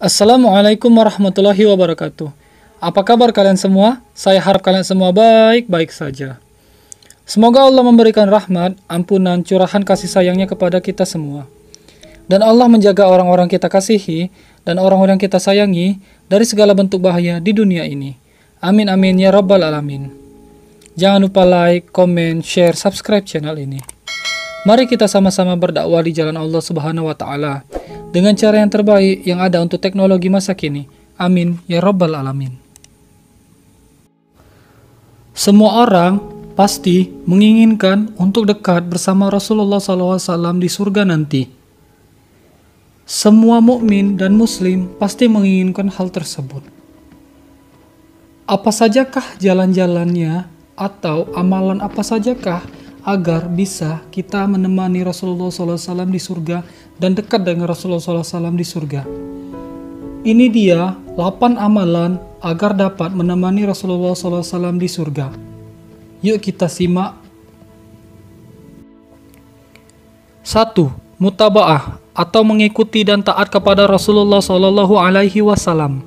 Assalamualaikum warahmatullahi wabarakatuh. Apa kabar kalian semua? Saya harap kalian semua baik-baik saja. Semoga Allah memberikan rahmat, ampunan, curahan kasih sayangnya kepada kita semua. Dan Allah menjaga orang-orang kita kasihi dan orang-orang kita sayangi dari segala bentuk bahaya di dunia ini. Amin amin ya rabbal alamin. Jangan lupa like, comment, share, subscribe channel ini. Mari kita sama-sama berdakwah di jalan Allah Subhanahu wa taala dengan cara yang terbaik yang ada untuk teknologi masa kini. Amin ya rabbal alamin. Semua orang pasti menginginkan untuk dekat bersama Rasulullah SAW di surga nanti. Semua mukmin dan muslim pasti menginginkan hal tersebut. Apa sajakah jalan-jalannya atau amalan apa sajakah agar bisa kita menemani Rasulullah SAW di surga dan dekat dengan Rasulullah SAW di surga? Ini dia 8 amalan agar dapat menemani Rasulullah SAW di surga. Yuk kita simak. 1. Mutaba'ah atau mengikuti dan taat kepada Rasulullah SAW.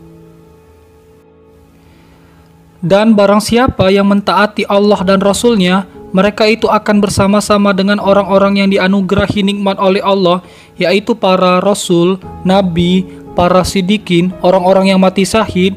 Dan barang siapa yang mentaati Allah dan Rasulnya, mereka itu akan bersama-sama dengan orang-orang yang dianugerahi nikmat oleh Allah, yaitu para Rasul, Nabi, para Siddiqin, orang-orang yang mati syahid,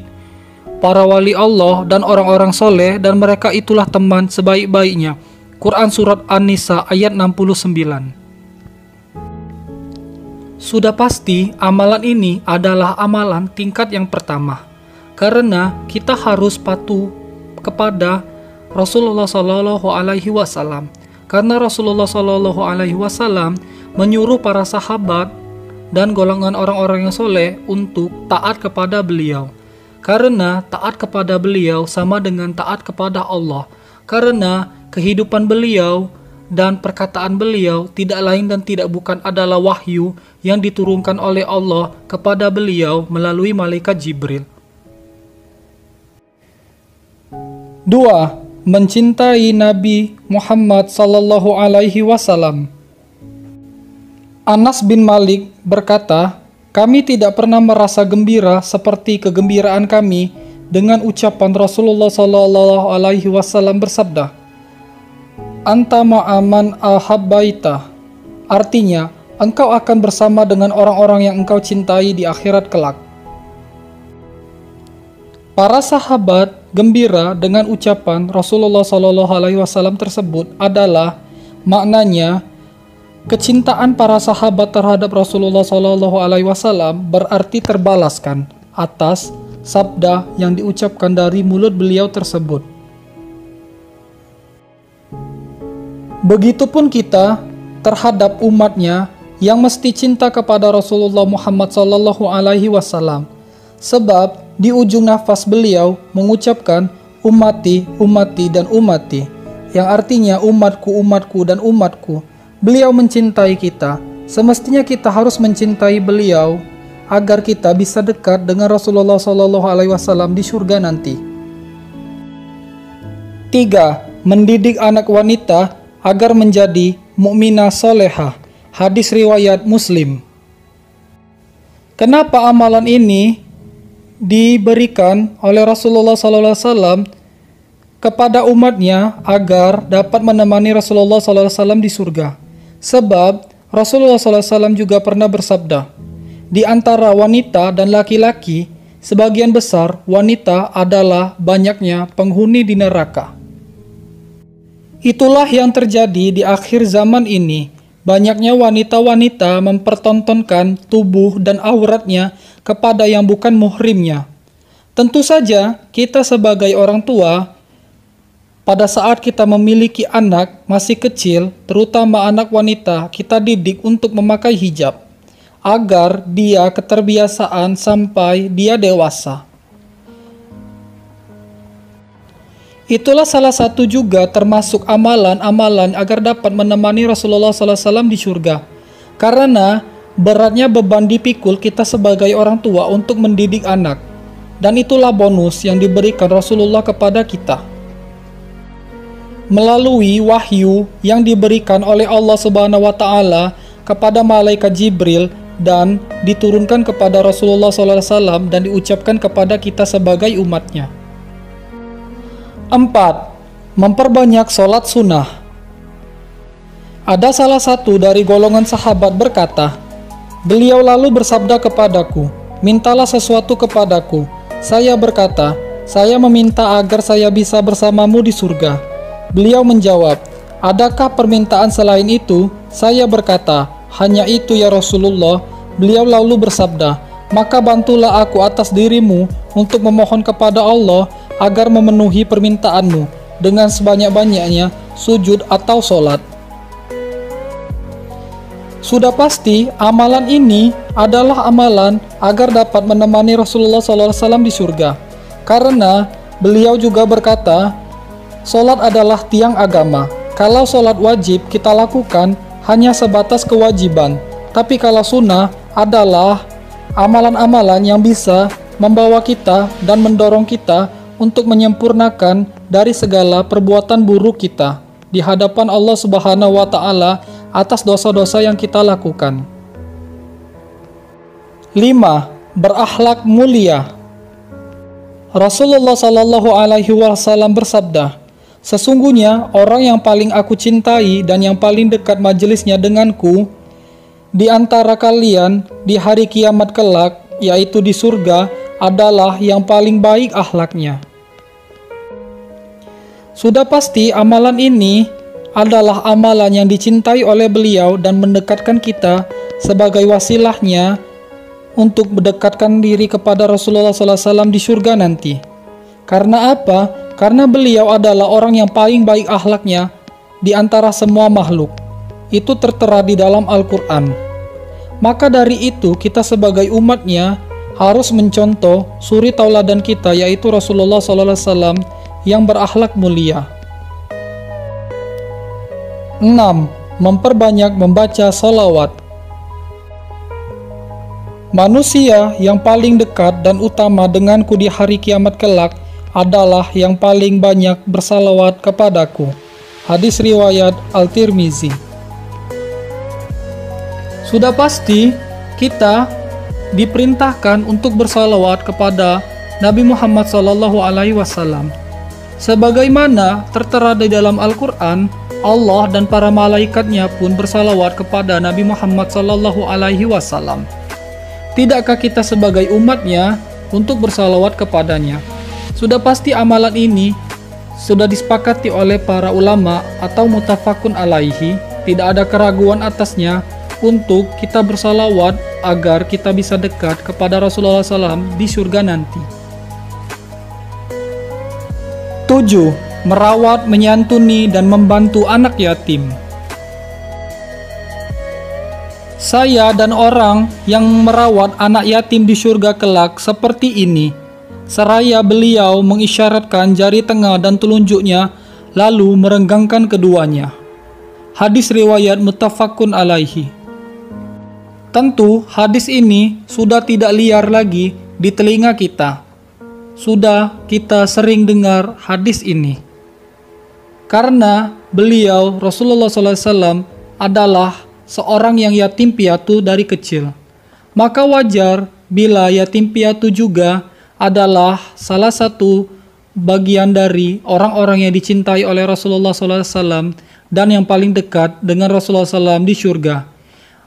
para wali Allah, dan orang-orang soleh, dan mereka itulah teman sebaik-baiknya. Quran Surat An-Nisa ayat 69. Sudah pasti amalan ini adalah amalan tingkat yang pertama, karena kita harus patuh kepada Rasulullah Shallallahu Alaihi Wasallam, karena Rasulullah Shallallahu Alaihi Wasallam menyuruh para sahabat dan golongan orang-orang yang soleh untuk taat kepada beliau, karena taat kepada beliau sama dengan taat kepada Allah, karena kehidupan beliau dan perkataan beliau tidak lain dan tidak bukan adalah wahyu yang diturunkan oleh Allah kepada beliau melalui malaikat Jibril. 2. Mencintai Nabi Muhammad sallallahu alaihi wasallam. Anas bin Malik berkata, "Kami tidak pernah merasa gembira seperti kegembiraan kami dengan ucapan Rasulullah sallallahu alaihi wasallam bersabda, Anta ma'aman ahabbaita. Artinya, engkau akan bersama dengan orang-orang yang engkau cintai di akhirat kelak." Para sahabat gembira dengan ucapan Rasulullah SAW tersebut adalah maknanya kecintaan para sahabat terhadap Rasulullah SAW berarti terbalaskan atas sabda yang diucapkan dari mulut beliau tersebut. Begitupun kita terhadap umatnya yang mesti cinta kepada Rasulullah Muhammad SAW, sebab di ujung nafas beliau mengucapkan ummati, ummati, dan ummati, yang artinya umatku, umatku, dan umatku. Beliau mencintai kita. Semestinya kita harus mencintai beliau agar kita bisa dekat dengan Rasulullah SAW di surga nanti. 3. Mendidik anak wanita agar menjadi mukminah solehah. Hadis riwayat Muslim. Kenapa amalan ini diberikan oleh Rasulullah SAW kepada umatnya agar dapat menemani Rasulullah SAW di surga? Sebab Rasulullah SAW juga pernah bersabda, di antara wanita dan laki-laki, sebagian besar wanita adalah banyaknya penghuni di neraka. Itulah yang terjadi di akhir zaman ini. Banyaknya wanita-wanita mempertontonkan tubuh dan auratnya kepada yang bukan muhrimnya. Tentu saja kita sebagai orang tua, pada saat kita memiliki anak masih kecil, terutama anak wanita, kita didik untuk memakai hijab agar dia keterbiasaan sampai dia dewasa. Itulah salah satu juga termasuk amalan-amalan agar dapat menemani Rasulullah SAW di surga. Karena beratnya beban dipikul kita sebagai orang tua untuk mendidik anak. Dan itulah bonus yang diberikan Rasulullah kepada kita. Melalui wahyu yang diberikan oleh Allah Subhanahu wa taala kepada malaikat Jibril dan diturunkan kepada Rasulullah SAW dan diucapkan kepada kita sebagai umatnya. 4. Memperbanyak sholat sunnah. Ada salah satu dari golongan sahabat berkata, beliau lalu bersabda kepadaku, mintalah sesuatu kepadaku. Saya berkata, saya meminta agar saya bisa bersamamu di surga. Beliau menjawab, adakah permintaan selain itu? Saya berkata, hanya itu ya Rasulullah. Beliau lalu bersabda, maka bantulah aku atas dirimu untuk memohon kepada Allah agar memenuhi permintaanmu dengan sebanyak-banyaknya sujud atau sholat. Sudah pasti amalan ini adalah amalan agar dapat menemani Rasulullah SAW di surga. Karena beliau juga berkata, sholat adalah tiang agama. Kalau sholat wajib kita lakukan hanya sebatas kewajiban, tapi kalau sunnah adalah amalan-amalan yang bisa membawa kita dan mendorong kita untuk menyempurnakan dari segala perbuatan buruk kita di hadapan Allah Subhanahu wa Ta'ala atas dosa-dosa yang kita lakukan. 5. Berakhlak mulia. Rasulullah Shallallahu Alaihi Wasallam bersabda, sesungguhnya orang yang paling aku cintai dan yang paling dekat majelisnya denganku di antara kalian di hari kiamat kelak, yaitu di surga, adalah yang paling baik akhlaknya. Sudah pasti amalan ini adalah amalan yang dicintai oleh beliau dan mendekatkan kita sebagai wasilahnya untuk mendekatkan diri kepada Rasulullah SAW di surga nanti. Karena apa? Karena beliau adalah orang yang paling baik akhlaknya di antara semua makhluk. Itu tertera di dalam Al-Quran. Maka dari itu kita sebagai umatnya harus mencontoh suri tauladan kita, yaitu Rasulullah SAW yang berakhlak mulia. 6. Memperbanyak membaca sholawat. Manusia yang paling dekat dan utama denganku di hari kiamat kelak adalah yang paling banyak bersalawat kepadaku. Hadis riwayat Al-Tirmizi. Sudah pasti kita diperintahkan untuk bersalawat kepada Nabi Muhammad SAW. Sebagaimana tertera di dalam Al-Quran, Allah dan para malaikatnya pun bersalawat kepada Nabi Muhammad SAW. Tidakkah kita sebagai umatnya untuk bersalawat kepadanya? Sudah pasti amalan ini sudah disepakati oleh para ulama atau mutafakun alaihi, tidak ada keraguan atasnya untuk kita bersalawat agar kita bisa dekat kepada Rasulullah SAW di surga nanti. 7. Merawat, menyantuni, dan membantu anak yatim. Saya dan orang yang merawat anak yatim di surga kelak seperti ini. Seraya beliau mengisyaratkan jari tengah dan telunjuknya, lalu merenggangkan keduanya. Hadis riwayat muttafaqun alaihi. Tentu hadis ini sudah tidak liar lagi di telinga kita. Sudah kita sering dengar hadis ini. Karena beliau Rasulullah SAW adalah seorang yang yatim piatu dari kecil. Maka wajar bila yatim piatu juga adalah salah satu bagian dari orang-orang yang dicintai oleh Rasulullah SAW dan yang paling dekat dengan Rasulullah SAW di surga.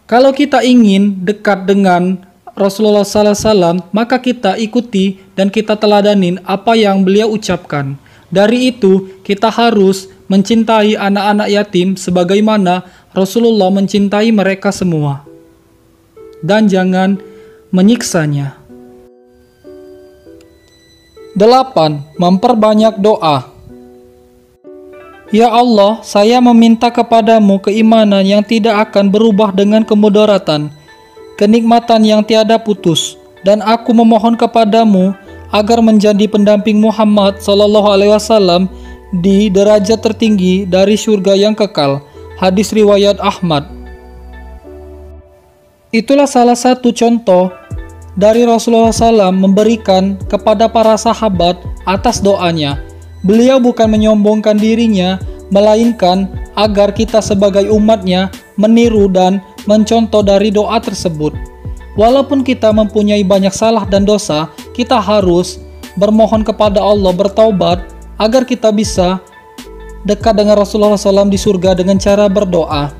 Kalau kita ingin dekat dengan Rasulullah SAW, maka kita ikuti dan kita teladanin apa yang beliau ucapkan. Dari itu, kita harus mencintai anak-anak yatim sebagaimana Rasulullah mencintai mereka semua. Dan jangan menyiksanya. 8. Memperbanyak doa. Ya Allah, saya meminta kepadamu keimanan yang tidak akan berubah dengan kemudaratan, kenikmatan yang tiada putus, dan aku memohon kepadamu agar menjadi pendamping Muhammad SAW di derajat tertinggi dari surga yang kekal. Hadis riwayat Ahmad. Itulah salah satu contoh dari Rasulullah SAW memberikan kepada para sahabat atas doanya. Beliau bukan menyombongkan dirinya, melainkan agar kita sebagai umatnya meniru dan mencontoh dari doa tersebut. Walaupun kita mempunyai banyak salah dan dosa, kita harus bermohon kepada Allah, bertaubat, agar kita bisa dekat dengan Rasulullah SAW di surga dengan cara berdoa.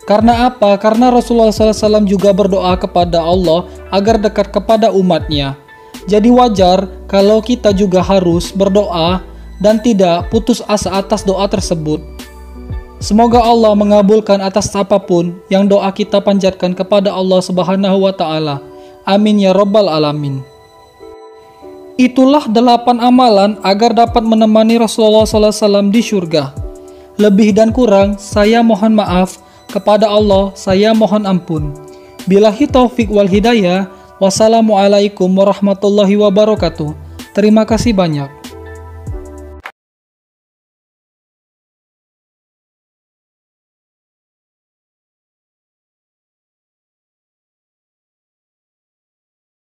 Karena apa? Karena Rasulullah SAW juga berdoa kepada Allah agar dekat kepada umatnya. Jadi wajar kalau kita juga harus berdoa dan tidak putus asa atas doa tersebut. Semoga Allah mengabulkan atas apapun yang doa kita panjatkan kepada Allah Subhanahu wa Ta'ala. Amin ya Rabbal Alamin. Itulah 8 amalan agar dapat menemani Rasulullah SAW di surga. Lebih dan kurang, saya mohon maaf. Kepada Allah, saya mohon ampun. Billahi taufik wal hidayah. Wassalamualaikum warahmatullahi wabarakatuh. Terima kasih banyak.